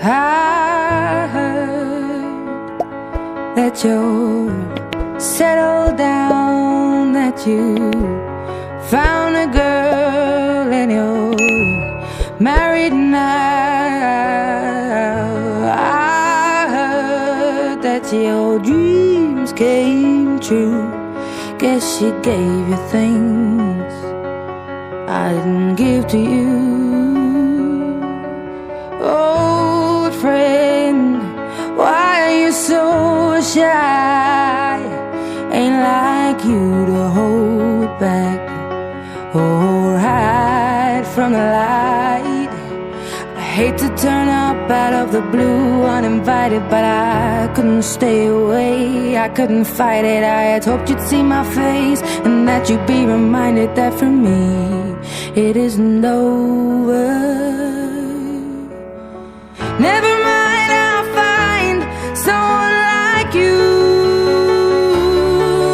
I heard that you're settled down, that you found a girl and you're married now. I heard that your dreams came true. Guess she gave you things I didn't give to you. Old friend, why are you so shy? Ain't like you to hold back or hide from the light. I hate to turn up out of the blue uninvited, but I couldn't stay away, I couldn't fight it. I had hoped you'd see my face and that you'd be reminded that for me it isn't over. Never mind, I'll find someone like you.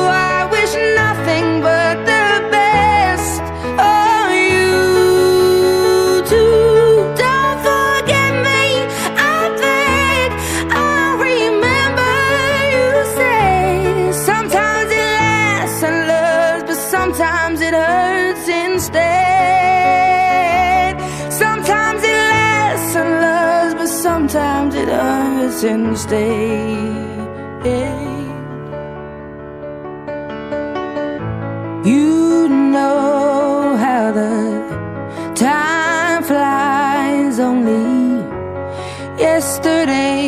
I wish nothing but the best of you too. Don't forget me, I beg. I remember you say sometimes it lasts and loves, but sometimes it hurts instead. Sometimes it lasts and loves, but sometimes it hurts instead. You know how the time flies. Only yesterday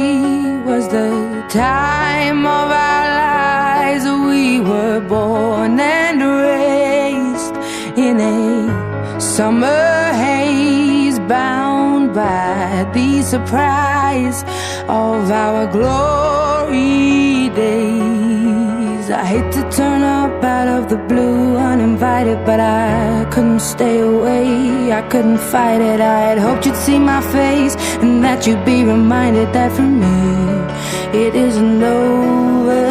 was the time of our lives. We were born and raised in a summer haze, bound by the surprise of our glory days. I hate to turn up out of the blue uninvited, but I couldn't stay away, I couldn't fight it. I had hoped you'd see my face and that you'd be reminded that for me it isn't over.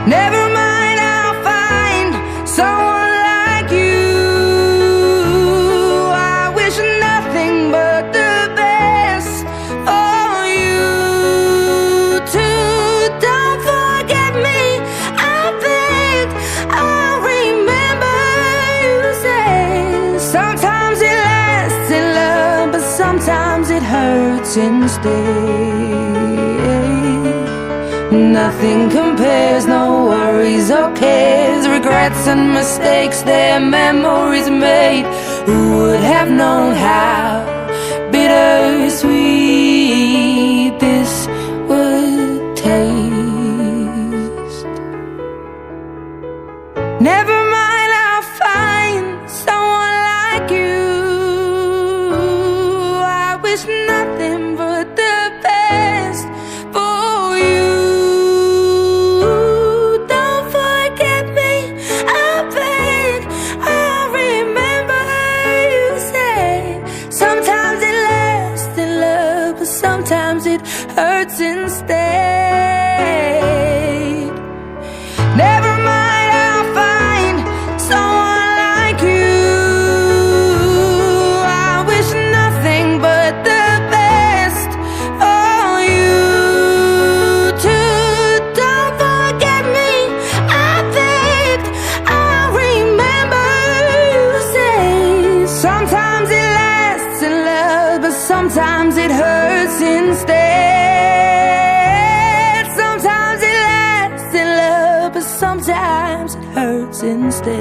Never mind, I'll find someone like you. I wish nothing but the best for you too. Don't forget me, I beg. I remember you say sometimes it lasts in love, but sometimes it hurts instead. Nothing compares, no worries or cares, regrets and mistakes, their memories made. Who would have known how bittersweet this would taste? Never mind, I'll find someone like you. I wish nothing but the best for you. Sometimes it hurts instead. Never mind, I'll find someone like you. I wish nothing but the best for you too. Don't forget me, I beg. I remember you say sometimes it lasts in love, but sometimes it hurts instead. Sometimes it lasts in love, but sometimes it hurts instead.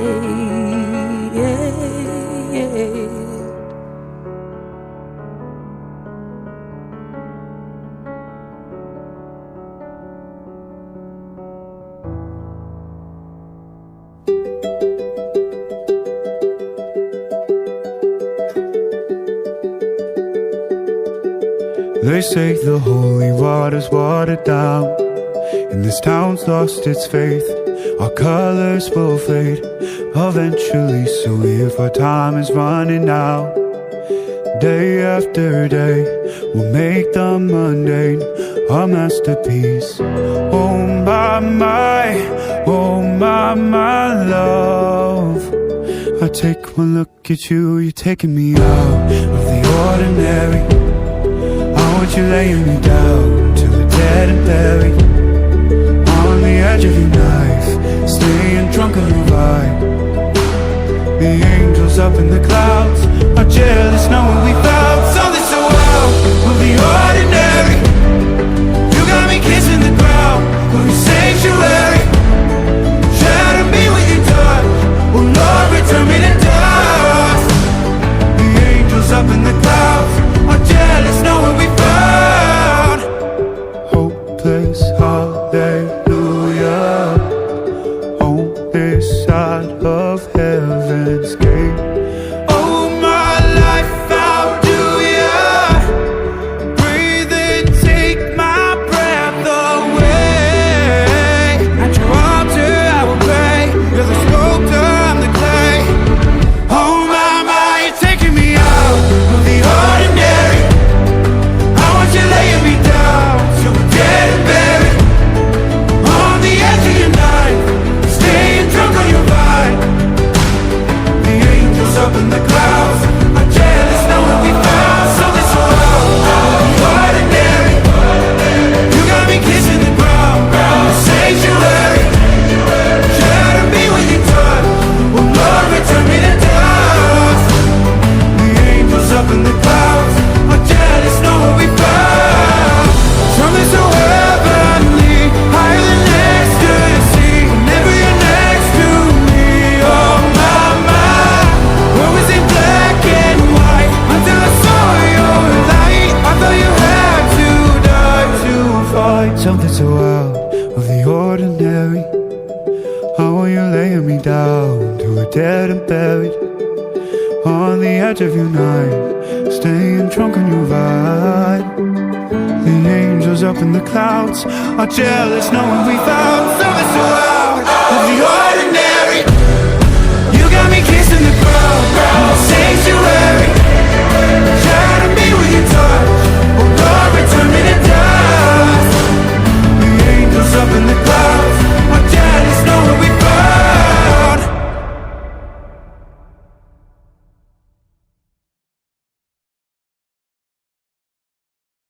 They say the holy water's watered down, and this town's lost its faith. Our colors will fade eventually, so if our time is running out, day after day, we'll make the mundane a masterpiece. Oh my love, I take one look look at you, you're taking me out of the ordinary. I want you laying me down till we're dead and buried. On the edge of your knife, staying drunk on your vibe. The angels up in the clouds are jealous knowing we found something so out of the ordinary. You got me kissing the ground of your sanctuary. Shatter me with your touch, oh Lord, return me to dust. The angels up in the clouds are jealous knowing we found hopeless hallelujah on this side of heaven's gate. Oh, my life, how do ya breathe and take my breath away? At your altar I will pray. You're the sculptor, I'm the clay. Oh my, you're taking me out of the ordinary. I want you laying me down till we're dead and buried. On the edge of your knife, staying drunk on your vine. The angels up in the clouds are jealous knowing we found something so out of the ordinary. You got me kissing the ground in the sanctuary. Shatter me with your touch, oh Lord, return me to dust. The angels up in the clouds are jealous knowing we found something so heavenly, higher than ecstasy. Whenever you're next to me, oh my, what was it black and white until I saw your light? I thought you had to die to find something so out of the ordinary. I want you laying me down till we're dead and buried. On the edge of your night, staying drunk on your vibe. The angels up in the clouds are jealous knowing we found something so out of the ordinary. You got me kissing the ground in the sanctuary.